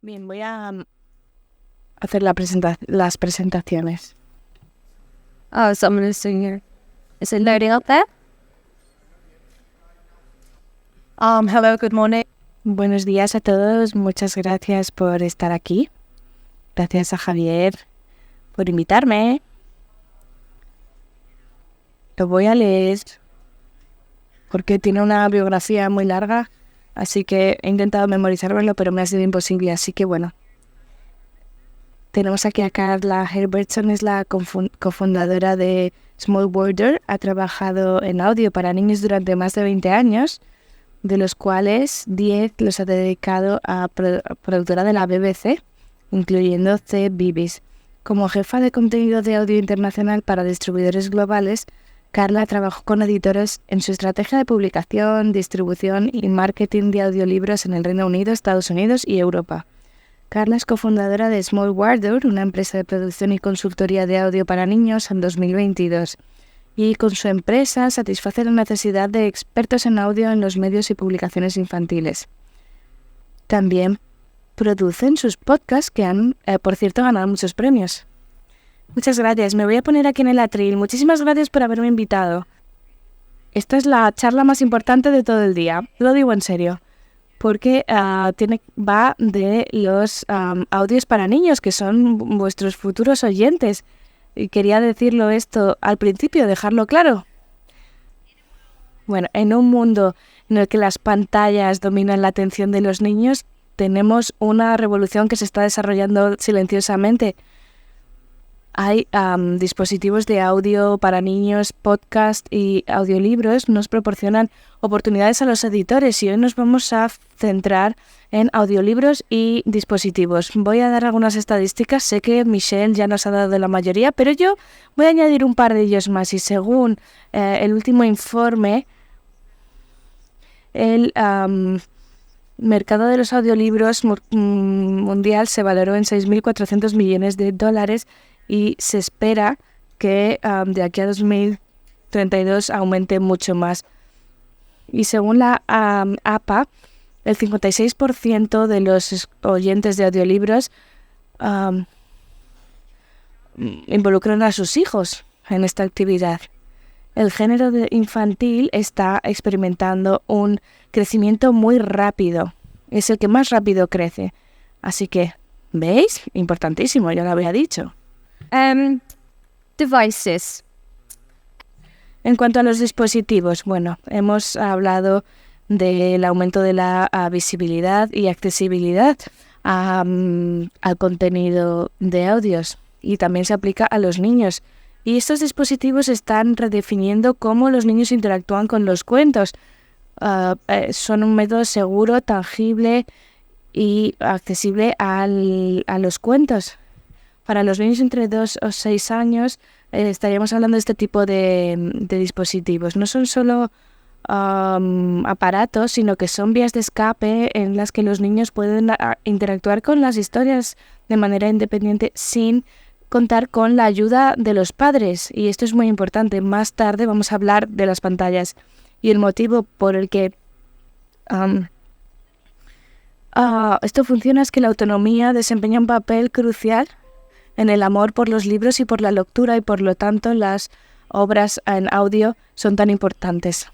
Bien, voy a hacer las presentaciones. Oh, someone is doing here. Is it loading up there? Hello, good morning. Buenos días a todos. Muchas gracias por estar aquí. Gracias a Javier por invitarme. Lo voy a leer porque tiene una biografía muy larga, así que he intentado memorizármelo, pero me ha sido imposible, así que bueno. Tenemos aquí a Carla Herbertson, es la cofundadora de Small World. Ha trabajado en audio para niños durante más de 20 años, de los cuales 10 los ha dedicado a productora de la BBC, incluyendo CBeebies. Como jefa de contenido de audio internacional para distribuidores globales, Carla trabajó con editores en su estrategia de publicación, distribución y marketing de audiolibros en el Reino Unido, Estados Unidos y Europa. Carla es cofundadora de Small World, una empresa de producción y consultoría de audio para niños en 2022. Y con su empresa satisface la necesidad de expertos en audio en los medios y publicaciones infantiles. También producen sus podcasts que han, por cierto, ganado muchos premios. Muchas gracias, me voy a poner aquí en el atril. Muchísimas gracias por haberme invitado. Esta es la charla más importante de todo el día, lo digo en serio, porque va de los audios para niños, que son vuestros futuros oyentes. Y quería decirlo esto al principio, dejarlo claro. Bueno, en un mundo en el que las pantallas dominan la atención de los niños, tenemos una revolución que se está desarrollando silenciosamente. Hay dispositivos de audio para niños, podcast y audiolibros nos proporcionan oportunidades a los editores y hoy nos vamos a centrar en audiolibros y dispositivos. Voy a dar algunas estadísticas, sé que Michelle ya nos ha dado la mayoría, pero yo voy a añadir un par de ellos más y según el último informe, el mercado de los audiolibros mundial se valoró en 6.400 millones de dólares y se espera que de aquí a 2032 aumente mucho más. Y según la APA, el 56% de los oyentes de audiolibros involucran a sus hijos en esta actividad. El género infantil está experimentando un crecimiento muy rápido. Es el que más rápido crece. Así que, ¿veis? Importantísimo, ya lo había dicho. Devices. En cuanto a los dispositivos, bueno, hemos hablado del aumento de la visibilidad y accesibilidad al contenido de audios y también se aplica a los niños. Y estos dispositivos están redefiniendo cómo los niños interactúan con los cuentos. Son un método seguro, tangible y accesible a los cuentos. Para los niños entre 2 o 6 años estaríamos hablando de este tipo de dispositivos. No son solo aparatos, sino que son vías de escape en las que los niños pueden interactuar con las historias de manera independiente sin contar con la ayuda de los padres. Y esto es muy importante. Más tarde vamos a hablar de las pantallas. Y el motivo por el que esto funciona es que la autonomía desempeña un papel crucial en el amor por los libros y por la lectura y por lo tanto las obras en audio son tan importantes.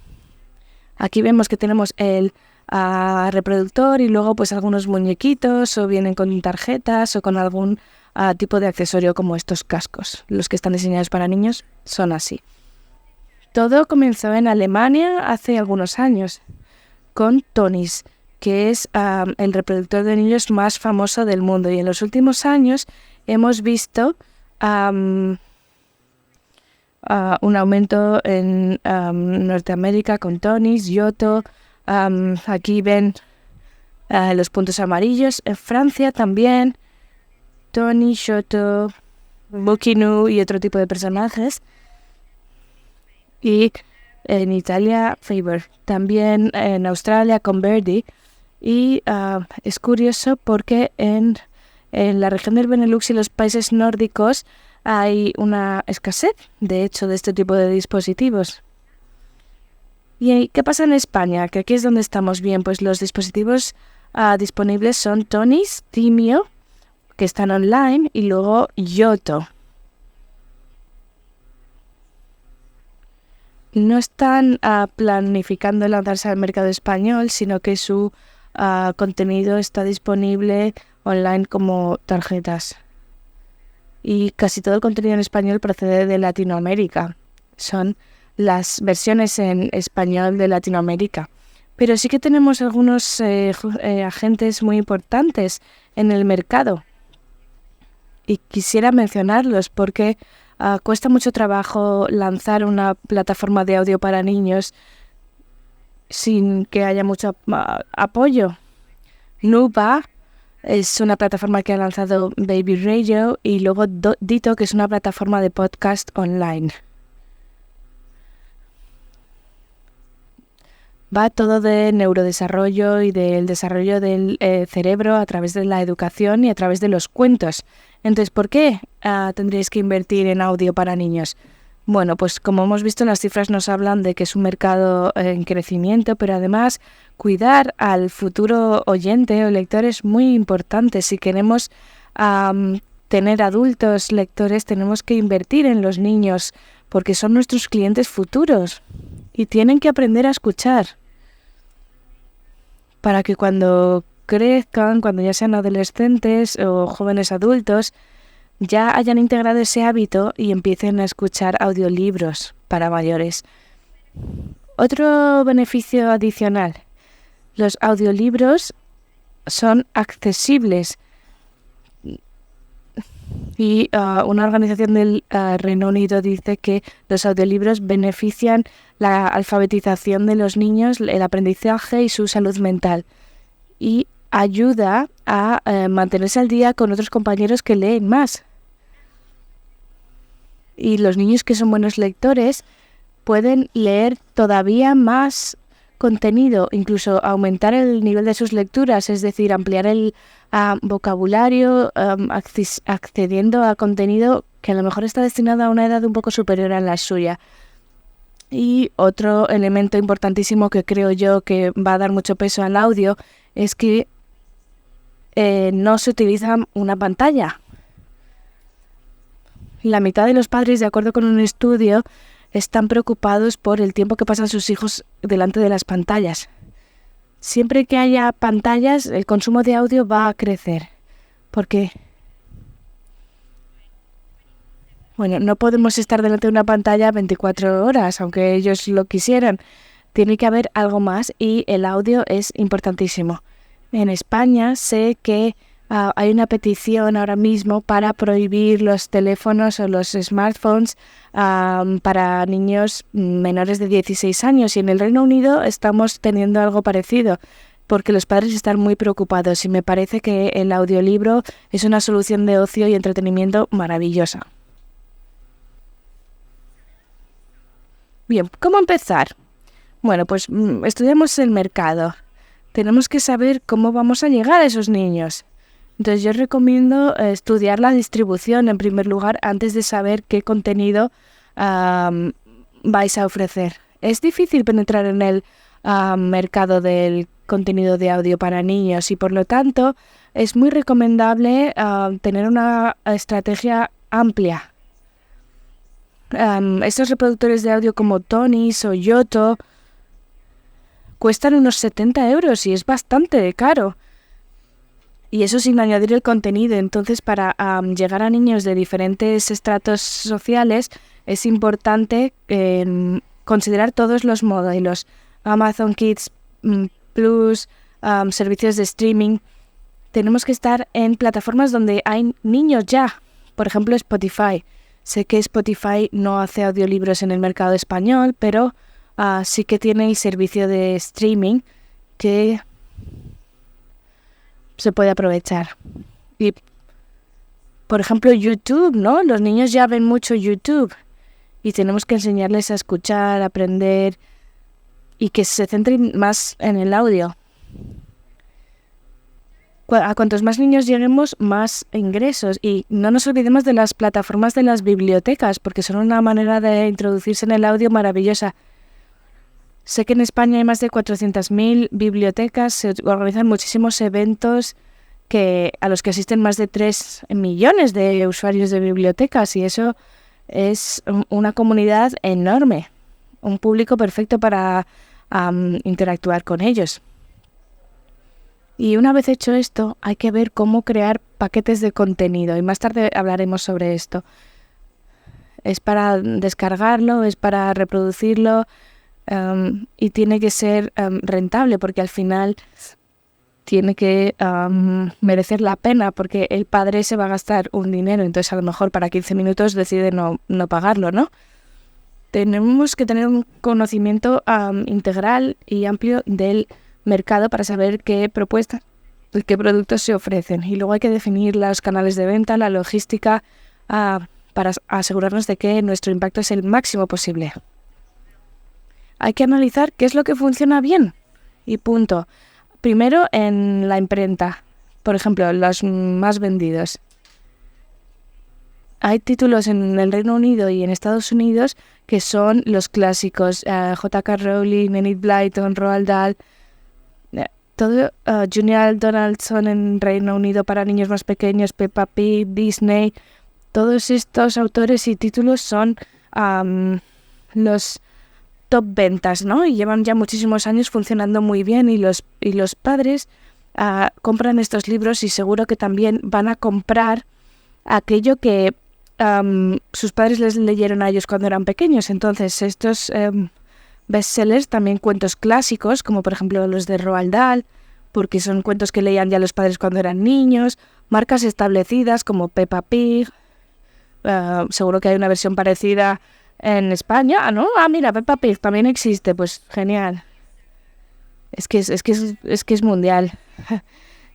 Aquí vemos que tenemos el reproductor y luego pues algunos muñequitos o vienen con tarjetas o con algún tipo de accesorio como estos cascos. Los que están diseñados para niños son así. Todo comenzó en Alemania hace algunos años con Tönnies, que es el reproductor de niños más famoso del mundo y en los últimos años hemos visto un aumento en Norteamérica con Tönnies, Yoto. Aquí ven los puntos amarillos. En Francia también, Tönnies, Yoto, Bukinu y otro tipo de personajes. Y en Italia, Faber. También en Australia con Verdi. Y es curioso porque en la región del Benelux y los países nórdicos hay una escasez, de hecho, de este tipo de dispositivos. ¿Y qué pasa en España? Que aquí es donde estamos bien. Pues los dispositivos disponibles son Tonis, Timio, que están online, y luego Yoto. No están planificando lanzarse al mercado español, sino que su contenido está disponible online como tarjetas. Y casi todo el contenido en español procede de Latinoamérica. Son las versiones en español de Latinoamérica. Pero sí que tenemos algunos agentes muy importantes en el mercado. Y quisiera mencionarlos porque cuesta mucho trabajo lanzar una plataforma de audio para niños sin que haya mucho apoyo. Nuba es una plataforma que ha lanzado Baby Radio, y luego Dito, que es una plataforma de podcast online. Va todo de neurodesarrollo y del desarrollo del cerebro a través de la educación y a través de los cuentos. Entonces, ¿por qué tendríais que invertir en audio para niños? Bueno, pues como hemos visto, las cifras nos hablan de que es un mercado en crecimiento, pero además cuidar al futuro oyente o lector es muy importante. Si queremos tener adultos lectores, tenemos que invertir en los niños porque son nuestros clientes futuros y tienen que aprender a escuchar para que cuando crezcan, cuando ya sean adolescentes o jóvenes adultos, ya hayan integrado ese hábito y empiecen a escuchar audiolibros para mayores. Otro beneficio adicional: los audiolibros son accesibles. Y una organización del Reino Unido dice que los audiolibros benefician la alfabetización de los niños, el aprendizaje y su salud mental. Y ayuda a mantenerse al día con otros compañeros que leen más. Y los niños que son buenos lectores pueden leer todavía más contenido, incluso aumentar el nivel de sus lecturas, es decir, ampliar el vocabulario, accediendo a contenido que a lo mejor está destinado a una edad un poco superior a la suya. Y otro elemento importantísimo que creo yo que va a dar mucho peso al audio es que no se utiliza una pantalla. La mitad de los padres, de acuerdo con un estudio, están preocupados por el tiempo que pasan sus hijos delante de las pantallas. Siempre que haya pantallas, el consumo de audio va a crecer. Porque, bueno, no podemos estar delante de una pantalla 24 horas, aunque ellos lo quisieran. Tiene que haber algo más y el audio es importantísimo. En España sé que hay una petición ahora mismo para prohibir los teléfonos o los smartphones para niños menores de 16 años. Y en el Reino Unido estamos teniendo algo parecido, porque los padres están muy preocupados y me parece que el audiolibro es una solución de ocio y entretenimiento maravillosa. Bien, ¿cómo empezar? Bueno, pues estudiamos el mercado. Tenemos que saber cómo vamos a llegar a esos niños. Entonces yo recomiendo estudiar la distribución en primer lugar antes de saber qué contenido vais a ofrecer. Es difícil penetrar en el mercado del contenido de audio para niños y por lo tanto es muy recomendable tener una estrategia amplia. Estos reproductores de audio como Tonis o Yoto cuestan unos 70 euros y es bastante caro. Y eso sin añadir el contenido. Entonces, para llegar a niños de diferentes estratos sociales, es importante considerar todos los modelos. Amazon Kids Plus, servicios de streaming. Tenemos que estar en plataformas donde hay niños ya. Por ejemplo, Spotify. Sé que Spotify no hace audiolibros en el mercado español, pero sí que tiene el servicio de streaming que se puede aprovechar. Y, por ejemplo, YouTube, ¿no? Los niños ya ven mucho YouTube y tenemos que enseñarles a escuchar, a aprender y que se centren más en el audio. A cuantos más niños lleguemos, más ingresos. Y no nos olvidemos de las plataformas de las bibliotecas, porque son una manera de introducirse en el audio maravillosa. Sé que en España hay más de 400.000 bibliotecas, se organizan muchísimos eventos a los que asisten más de 3 millones de usuarios de bibliotecas, y eso es una comunidad enorme, un público perfecto para interactuar con ellos. Y una vez hecho esto, hay que ver cómo crear paquetes de contenido, y más tarde hablaremos sobre esto. Es para descargarlo, es para reproducirlo, y tiene que ser rentable, porque al final tiene que merecer la pena, porque el padre se va a gastar un dinero, entonces a lo mejor para 15 minutos decide no pagarlo, ¿no? Tenemos que tener un conocimiento integral y amplio del mercado para saber qué propuestas y qué productos se ofrecen. Y luego hay que definir los canales de venta, la logística, para asegurarnos de que nuestro impacto es el máximo posible. Hay que analizar qué es lo que funciona bien y punto. Primero, en la imprenta, por ejemplo, los más vendidos. Hay títulos en el Reino Unido y en Estados Unidos que son los clásicos, J.K. Rowling, Enid Blyton, Roald Dahl, Junior Donaldson en Reino Unido para niños más pequeños, Peppa Pig, Disney. Todos estos autores y títulos son los top ventas, ¿no? Y llevan ya muchísimos años funcionando muy bien, y los padres compran estos libros y seguro que también van a comprar aquello que sus padres les leyeron a ellos cuando eran pequeños. Entonces estos bestsellers, también cuentos clásicos, como por ejemplo los de Roald Dahl, porque son cuentos que leían ya los padres cuando eran niños, marcas establecidas como Peppa Pig, seguro que hay una versión parecida en España, ¿no? Mira, Peppa Pig también existe, pues genial. Es que es mundial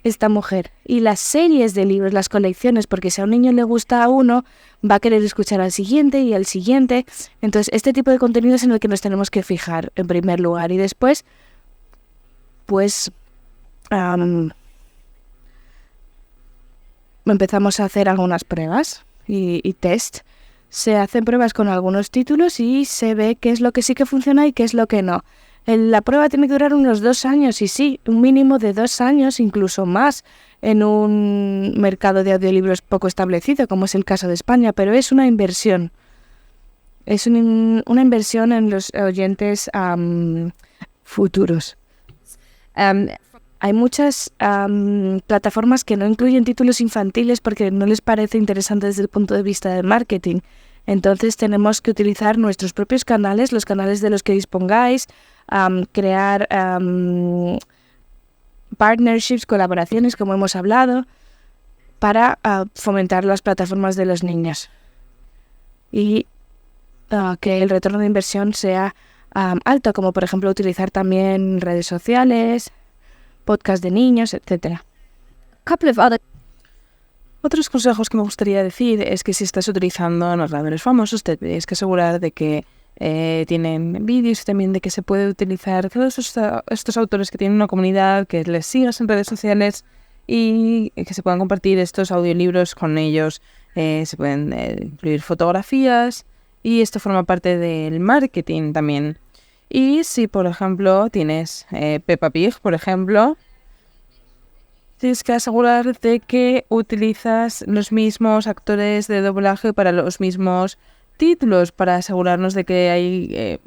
esta mujer. Y las series de libros, las colecciones, porque si a un niño le gusta a uno, va a querer escuchar al siguiente y al siguiente. Entonces, este tipo de contenido es en el que nos tenemos que fijar en primer lugar. Y después, pues, empezamos a hacer algunas pruebas y test. Se hacen pruebas con algunos títulos y se ve qué es lo que sí que funciona y qué es lo que no. La prueba tiene que durar unos 2 años, y sí, un mínimo de 2 años, incluso más, en un mercado de audiolibros poco establecido, como es el caso de España, pero es una inversión. Es una inversión en los oyentes futuros. Hay muchas plataformas que no incluyen títulos infantiles porque no les parece interesante desde el punto de vista del marketing. Entonces tenemos que utilizar nuestros propios canales, los canales de los que dispongáis, crear partnerships, colaboraciones, como hemos hablado, para fomentar las plataformas de los niños. Y que el retorno de inversión sea alto, como por ejemplo utilizar también redes sociales, podcast de niños, etcétera. Otros consejos que me gustaría decir es que si estás utilizando narradores famosos, te tienes que asegurar de que tienen vídeos, y también de que se puede utilizar todos estos autores que tienen una comunidad, que les sigas en redes sociales y que se puedan compartir estos audiolibros con ellos. Se pueden incluir fotografías, y esto forma parte del marketing también. Y si, por ejemplo, tienes Peppa Pig, por ejemplo, tienes que asegurar de que utilizas los mismos actores de doblaje para los mismos títulos, para asegurarnos de que hay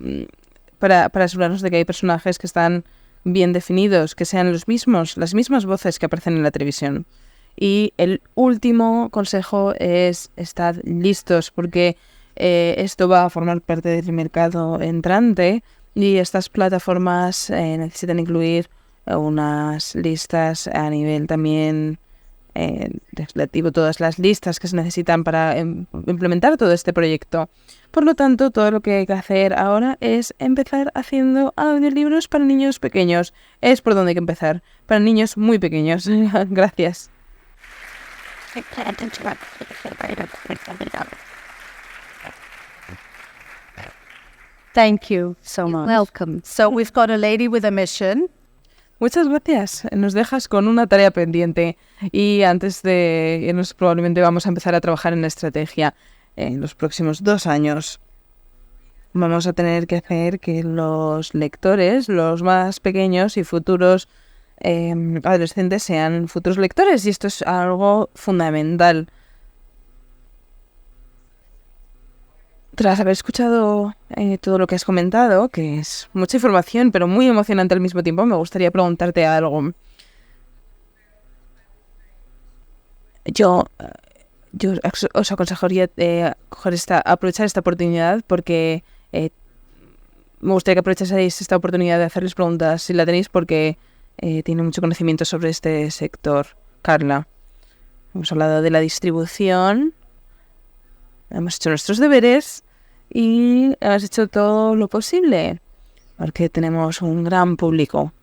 para asegurarnos de que hay personajes que están bien definidos, que sean las mismas voces que aparecen en la televisión. Y el último consejo es estar listos, porque esto va a formar parte del mercado entrante, y estas plataformas necesitan incluir unas listas a nivel también legislativo, todas las listas que se necesitan para implementar todo este proyecto. Por lo tanto, todo lo que hay que hacer ahora es empezar haciendo audiolibros para niños pequeños. Es por donde hay que empezar, para niños muy pequeños. Gracias. Thank you so much. Welcome. So we've got a lady with a mission. Muchas gracias. Nos dejas con una tarea pendiente, y antes de irnos probablemente vamos a empezar a trabajar en la estrategia en los próximos 2 años. vamos a tener que hacer que los lectores, los más pequeños y futuros adolescentes sean futuros lectores, y esto es algo fundamental. Tras haber escuchado todo lo que has comentado, que es mucha información pero muy emocionante al mismo tiempo, me gustaría preguntarte algo. Yo os aconsejaría aprovechar esta oportunidad, porque me gustaría que aprovechaseis esta oportunidad de hacerles preguntas si la tenéis, porque tiene mucho conocimiento sobre este sector. Carla, hemos hablado de la distribución, hemos hecho nuestros deberes y hemos hecho todo lo posible porque tenemos un gran público.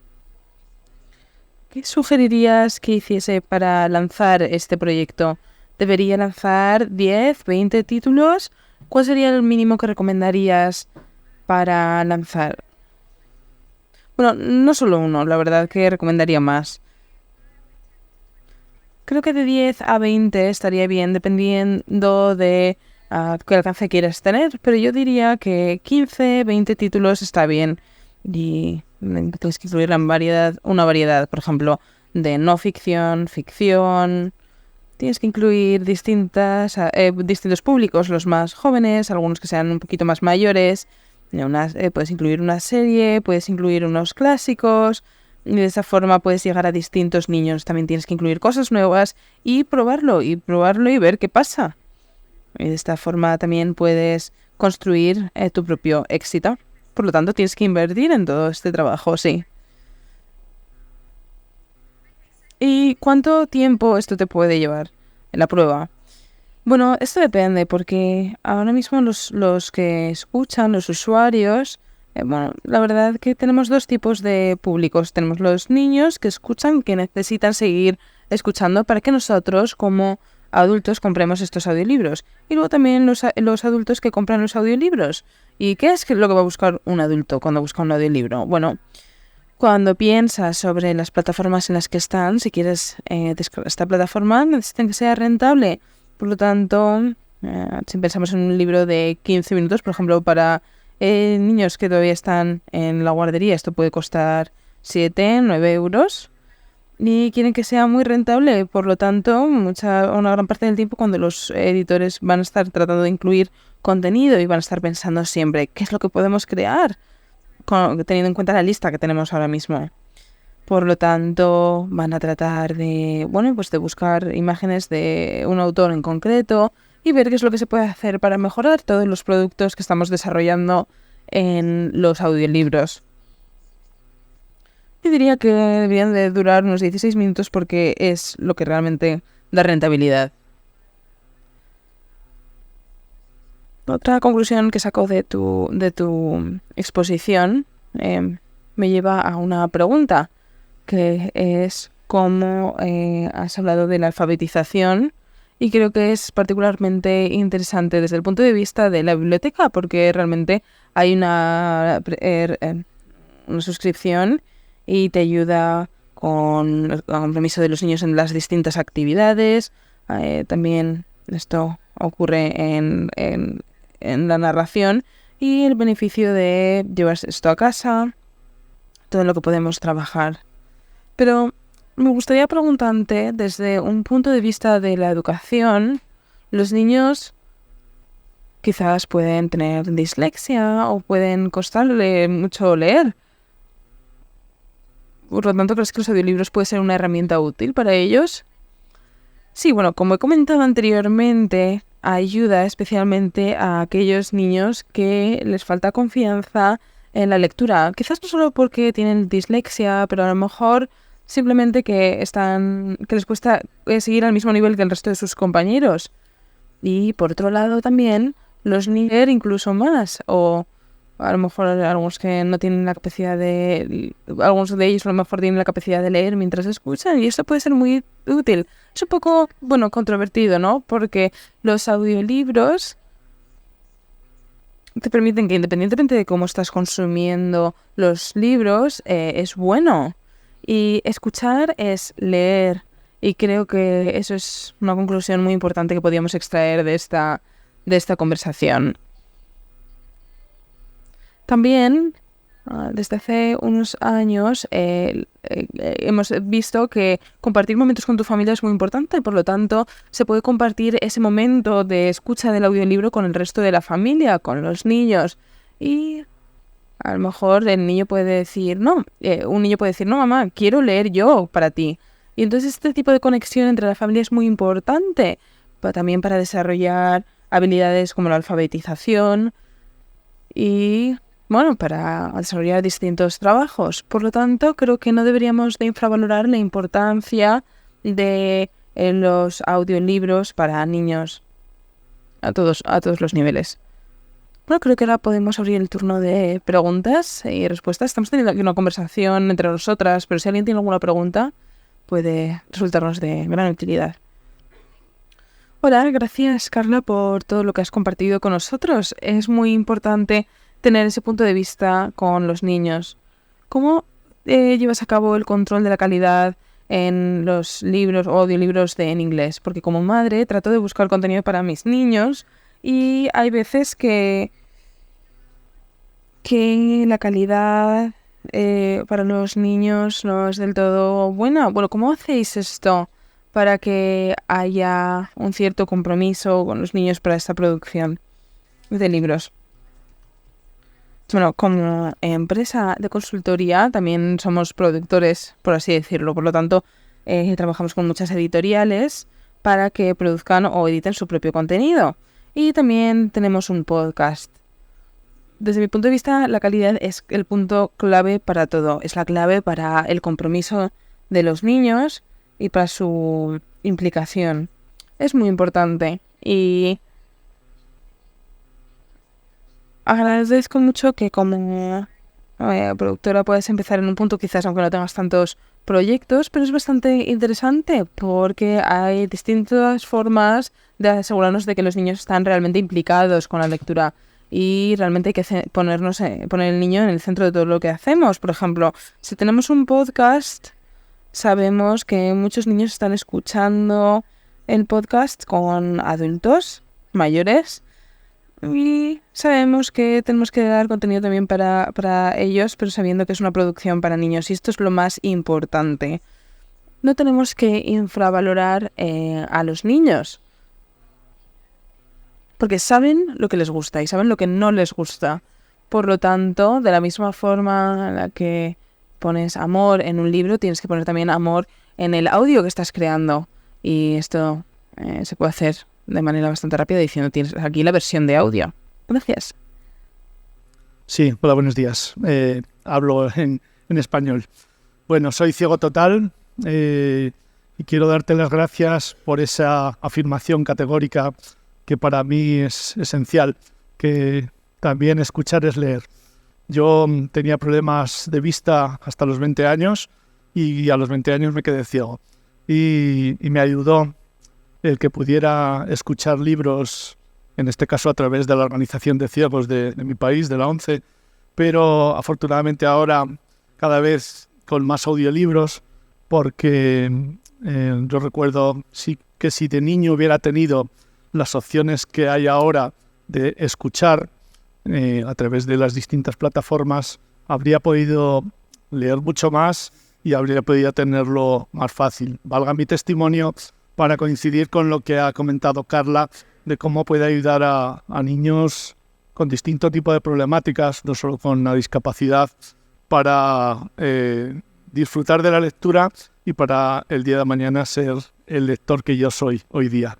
¿Qué sugerirías que hiciese para lanzar este proyecto? ¿Debería lanzar 10, 20 títulos? ¿Cuál sería el mínimo que recomendarías para lanzar? Bueno, no solo uno, la verdad que recomendaría más. Creo que de 10 a 20 estaría bien, dependiendo de qué alcance quieras tener, pero yo diría que 15, 20 títulos está bien. Y tienes que incluir una variedad, por ejemplo, de no ficción, ficción. Tienes que incluir distintos públicos, los más jóvenes, algunos que sean un poquito más mayores. Puedes incluir una serie, puedes incluir unos clásicos, y de esa forma puedes llegar a distintos niños. También tienes que incluir cosas nuevas y probarlo y ver qué pasa. Y de esta forma también puedes construir tu propio éxito. Por lo tanto, tienes que invertir en todo este trabajo, sí. ¿Y cuánto tiempo esto te puede llevar en la prueba? Bueno, esto depende, porque ahora mismo los que escuchan, los usuarios, la verdad que tenemos dos tipos de públicos. Tenemos los niños que escuchan, que necesitan seguir escuchando para que nosotros, como adultos, compremos estos audiolibros. Y luego también los adultos que compran los audiolibros. ¿Y qué es lo que va a buscar un adulto cuando busca un audiolibro? Bueno, cuando piensas sobre las plataformas en las que están, si quieres descargar esta plataforma, necesitan que sea rentable. Por lo tanto, si pensamos en un libro de 15 minutos, por ejemplo, para niños que todavía están en la guardería, esto puede costar 7, 9 euros. Y quieren que sea muy rentable. Por lo tanto, una gran parte del tiempo, cuando los editores van a estar tratando de incluir contenido y van a estar pensando siempre qué es lo que podemos crear, teniendo en cuenta la lista que tenemos ahora mismo. Por lo tanto, van a tratar de buscar imágenes de un autor en concreto y ver qué es lo que se puede hacer para mejorar todos los productos que estamos desarrollando en los audiolibros. Yo diría que deberían de durar unos 16 minutos porque es lo que realmente da rentabilidad. Otra conclusión que saco de tu exposición me lleva a una pregunta, que es cómo has hablado de la alfabetización, y creo que es particularmente interesante desde el punto de vista de la biblioteca, porque realmente hay una suscripción y te ayuda con el compromiso de los niños en las distintas actividades. También esto ocurre en la narración, y el beneficio de llevarse esto a casa, todo lo que podemos trabajar. Pero me gustaría preguntarte, desde un punto de vista de la educación, los niños quizás pueden tener dislexia o pueden costarle mucho leer. Por lo tanto, ¿crees que los audiolibros pueden ser una herramienta útil para ellos? Sí, bueno, como he comentado anteriormente, ayuda especialmente a aquellos niños que les falta confianza en la lectura. Quizás no solo porque tienen dislexia, pero a lo mejor simplemente que les cuesta seguir al mismo nivel que el resto de sus compañeros. Y por otro lado también los niños leer incluso más, o a lo mejor algunos que no tienen la capacidad algunos de ellos a lo mejor tienen la capacidad de leer mientras escuchan, y esto puede ser muy útil. Es un poco, controvertido, ¿no? Porque los audiolibros te permiten que, independientemente de cómo estás consumiendo los libros, es bueno. Y escuchar es leer. Y creo que eso es una conclusión muy importante que podíamos extraer de esta conversación. También, desde hace unos años, hemos visto que compartir momentos con tu familia es muy importante, por lo tanto, se puede compartir ese momento de escucha del audiolibro con el resto de la familia, con los niños. Y a lo mejor el niño puede decir, no, un niño puede decir, no, mamá, quiero leer yo para ti. Y entonces este tipo de conexión entre la familia es muy importante, también para desarrollar habilidades como la alfabetización y, bueno, para desarrollar distintos trabajos. Por lo tanto, creo que no deberíamos de infravalorar la importancia de los audiolibros para niños a todos los niveles. Bueno, creo que ahora podemos abrir el turno de preguntas y respuestas. Estamos teniendo aquí una conversación entre nosotras, pero si alguien tiene alguna pregunta, puede resultarnos de gran utilidad. Hola, gracias Carla por todo lo que has compartido con nosotros. Es muy importante tener ese punto de vista con los niños. ¿Cómo llevas a cabo el control de la calidad en los libros o audiolibros en inglés? Porque como madre trato de buscar contenido para mis niños y hay veces que la calidad para los niños no es del todo buena. Bueno, ¿cómo hacéis esto para que haya un cierto compromiso con los niños para esta producción de libros? Bueno, como empresa de consultoría también somos productores, por así decirlo. Por lo tanto, trabajamos con muchas editoriales para que produzcan o editen su propio contenido. Y también tenemos un podcast. Desde mi punto de vista, la calidad es el punto clave para todo. Es la clave para el compromiso de los niños y para su implicación. Es muy importante. Y agradezco mucho que como productora puedas empezar en un punto quizás aunque no tengas tantos proyectos, pero es bastante interesante porque hay distintas formas de asegurarnos de que los niños están realmente implicados con la lectura y realmente hay que poner el niño en el centro de todo lo que hacemos. Por ejemplo, si tenemos un podcast, sabemos que muchos niños están escuchando el podcast con adultos mayores y sabemos que tenemos que dar contenido también para ellos, pero sabiendo que es una producción para niños y esto es lo más importante. No tenemos que infravalorar a los niños porque saben lo que les gusta y saben lo que no les gusta. Por lo tanto, de la misma forma en la que pones amor en un libro, tienes que poner también amor en el audio que estás creando. Y esto se puede hacer de manera bastante rápida diciendo, tienes aquí la versión de audio. Gracias. Sí, hola, buenos días. Hablo en español. Bueno, soy ciego total y quiero darte las gracias por esa afirmación categórica que para mí es esencial, que también escuchar es leer. Yo tenía problemas de vista hasta los 20 años y a los 20 años me quedé ciego. Y me ayudó el que pudiera escuchar libros, en este caso a través de la Organización de Ciegos de mi país, de la ONCE, pero afortunadamente ahora cada vez con más audiolibros, porque yo recuerdo que si de niño hubiera tenido las opciones que hay ahora de escuchar a través de las distintas plataformas, habría podido leer mucho más y habría podido tenerlo más fácil. Valga mi testimonio para coincidir con lo que ha comentado Carla de cómo puede ayudar a niños con distinto tipo de problemáticas, no solo con la discapacidad, para disfrutar de la lectura y para el día de mañana ser el lector que yo soy hoy día.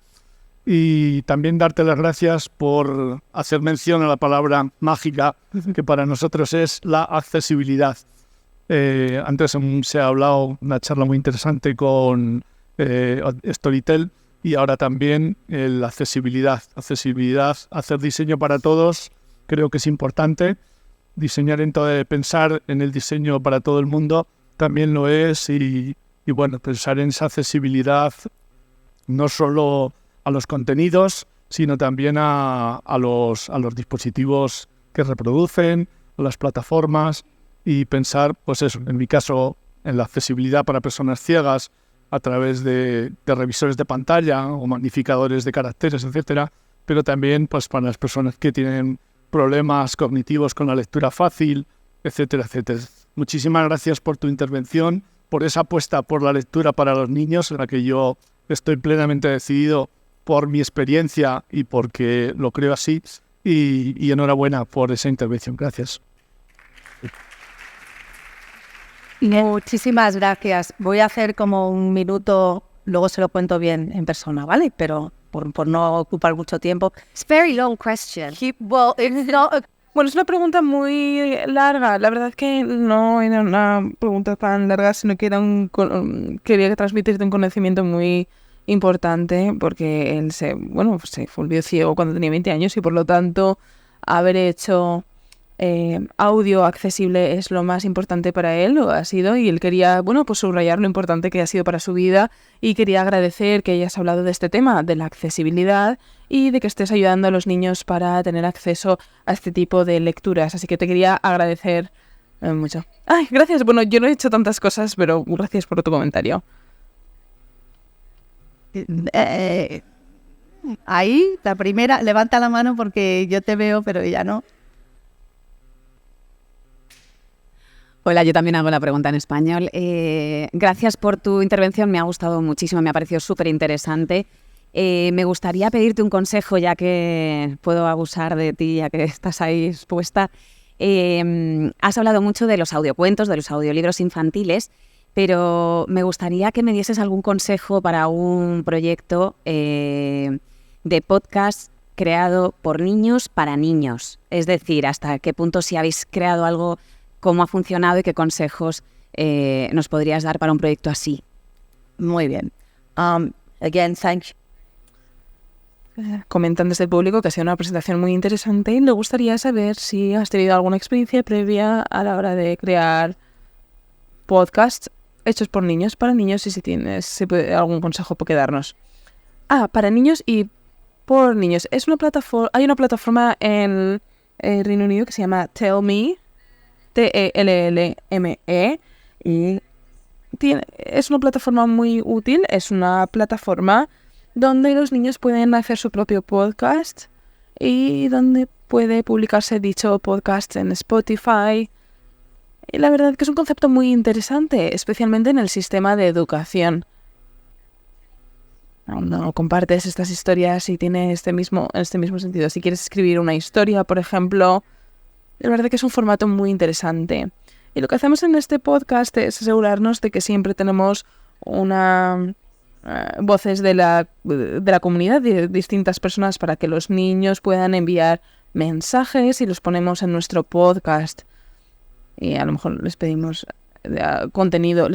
Y también darte las gracias por hacer mención a la palabra mágica, que para nosotros es la accesibilidad. Antes se ha hablado una charla muy interesante con Storytel y ahora también la accesibilidad. Accesibilidad, hacer diseño para todos, creo que es importante. Pensar en el diseño para todo el mundo también lo es y bueno, pensar en esa accesibilidad no solo a los contenidos, sino también a los dispositivos que reproducen, a las plataformas y pensar, pues eso, en mi caso, en la accesibilidad para personas ciegas a través de revisores de pantalla o magnificadores de caracteres, etcétera, pero también pues para las personas que tienen problemas cognitivos con la lectura fácil, etcétera, etcétera. Muchísimas gracias por tu intervención, por esa apuesta por la lectura para los niños, en la que yo estoy plenamente decidido por mi experiencia y porque lo creo así. Y enhorabuena por esa intervención. Gracias. Muchísimas gracias. Voy a hacer como un minuto, luego se lo cuento bien en persona, ¿vale? Pero por no ocupar mucho tiempo. It's a very long question. Well, it's not Bueno, es una pregunta muy larga. La verdad es que no era una pregunta tan larga, sino que era quería transmitirte un conocimiento muy importante, porque él se volvió ciego cuando tenía 20 años y por lo tanto haber hecho audio accesible es lo más importante para él, lo ha sido, y él quería, subrayar lo importante que ha sido para su vida, y quería agradecer que hayas hablado de este tema, de la accesibilidad, y de que estés ayudando a los niños para tener acceso a este tipo de lecturas. Así que te quería agradecer mucho. Ay, gracias. Bueno, yo no he hecho tantas cosas, pero gracias por tu comentario. ahí, la primera, levanta la mano porque yo te veo, pero ella no. Hola, yo también hago la pregunta en español. Gracias por tu intervención, me ha gustado muchísimo, me ha parecido súper interesante. Me gustaría pedirte un consejo, ya que puedo abusar de ti, ya que estás ahí expuesta. Has hablado mucho de los audiocuentos, de los audiolibros infantiles, pero me gustaría que me dieses algún consejo para un proyecto de podcast creado por niños para niños. Es decir, hasta qué punto, si habéis creado algo, cómo ha funcionado y qué consejos nos podrías dar para un proyecto así. Muy bien. Again, thank you. Comentan desde el público que ha sido una presentación muy interesante y me gustaría saber si has tenido alguna experiencia previa a la hora de crear podcasts hechos por niños, para niños, y si tienes algún consejo que darnos. Para niños y por niños. Hay una plataforma en el Reino Unido que se llama Tell Me, Tellme, y es una plataforma muy útil. Es una plataforma donde los niños pueden hacer su propio podcast y donde puede publicarse dicho podcast en Spotify. Y la verdad que es un concepto muy interesante, especialmente en el sistema de educación. No compartes estas historias y tiene este mismo sentido. Si quieres escribir una historia, por ejemplo, la verdad que es un formato muy interesante. Y lo que hacemos en este podcast es asegurarnos de que siempre tenemos voces de la comunidad, de distintas personas, para que los niños puedan enviar mensajes y los ponemos en nuestro podcast. Y a lo mejor les pedimos contenido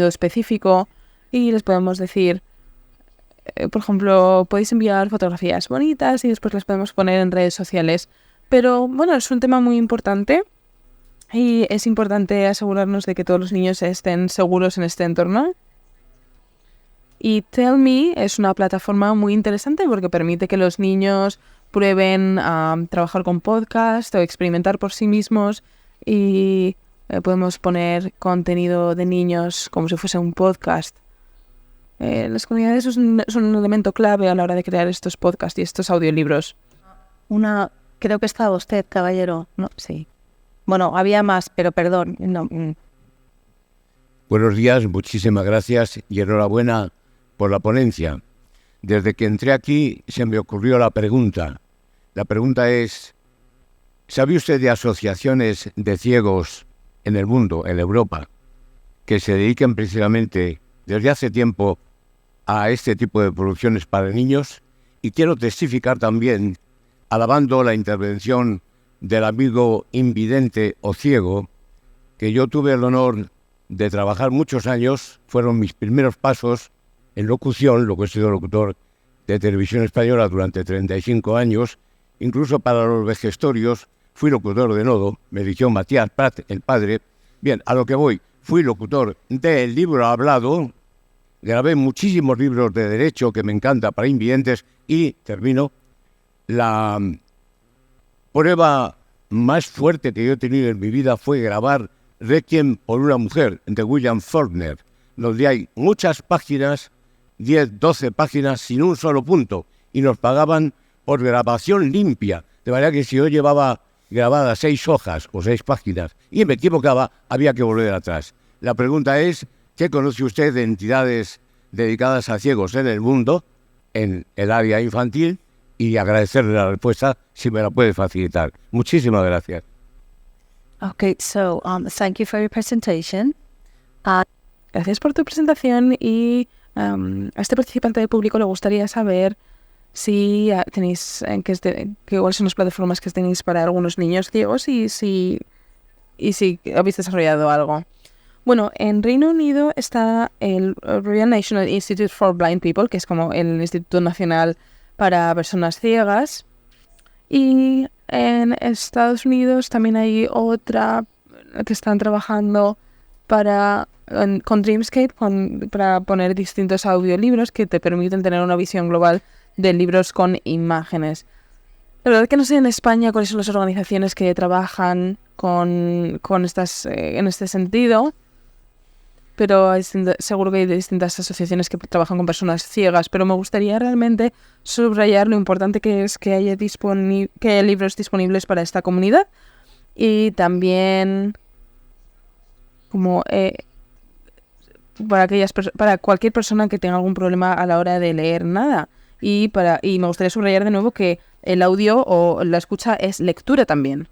específico y les podemos decir, por ejemplo, podéis enviar fotografías bonitas y después las podemos poner en redes sociales. Pero bueno, es un tema muy importante y es importante asegurarnos de que todos los niños estén seguros en este entorno. Y Tell Me es una plataforma muy interesante porque permite que los niños prueben a trabajar con podcast o experimentar por sí mismos, y podemos poner contenido de niños como si fuese un podcast. Las comunidades son un elemento clave a la hora de crear estos podcasts y estos audiolibros. Creo que estaba usted, caballero. No, sí. Bueno, había más, pero perdón. No. Buenos días, muchísimas gracias y enhorabuena por la ponencia. Desde que entré aquí se me ocurrió la pregunta. La pregunta es, ¿sabe usted de asociaciones de ciegos en el mundo, en Europa, que se dediquen precisamente desde hace tiempo a este tipo de producciones para niños? Y quiero testificar también, alabando la intervención del amigo invidente o ciego, que yo tuve el honor de trabajar muchos años, fueron mis primeros pasos en locución, lo que he sido locutor de Televisión Española durante 35 años, incluso para los vejestorios, fui locutor de Nodo, me dirigió Matías Prat, el padre. Bien, a lo que voy, fui locutor del libro hablado, grabé muchísimos libros de derecho que me encanta para invidentes y, termino, la prueba más fuerte que yo he tenido en mi vida fue grabar Requiem por una mujer, de William Faulkner, donde hay muchas páginas, 10, 12 páginas sin un solo punto, y nos pagaban por grabación limpia, De manera que si yo llevaba grabadas 6 hojas o 6 páginas y me equivocaba, había que volver atrás. La pregunta es, ¿qué conoce usted de entidades dedicadas a ciegos en el mundo, en el área infantil? Y agradecerle la respuesta si me la puede facilitar. Muchísimas gracias. Okay, so thank you for your presentation. Gracias por tu presentación y a este participante del público le gustaría saber si tenéis cuáles son las plataformas que tenéis para algunos niños ciegos y si habéis desarrollado algo. Bueno, en Reino Unido está el Royal National Institute for Blind People, que es como el Instituto Nacional para Personas Ciegas. Y en Estados Unidos también hay otra que están trabajando con Dreamscape para poner distintos audiolibros que te permiten tener una visión global de libros con imágenes. La verdad que no sé en España cuáles son las organizaciones que trabajan con estas en este sentido, pero seguro que hay distintas asociaciones que trabajan con personas ciegas, pero me gustaría realmente subrayar lo importante que es que haya libros disponibles para esta comunidad y también como para cualquier persona que tenga algún problema a la hora de leer nada. Y me gustaría subrayar de nuevo que el audio o la escucha es lectura también.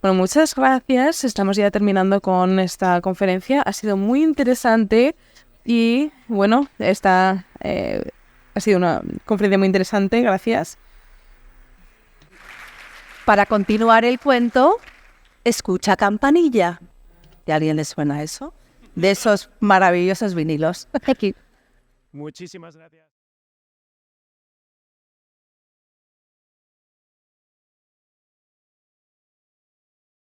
Bueno, muchas gracias. Estamos ya terminando con esta conferencia. Ha sido muy interesante y, bueno, ha sido una conferencia muy interesante. Gracias. Para continuar el cuento, escucha campanilla. ¿De alguien le suena eso? De esos maravillosos vinilos. Muchísimas gracias.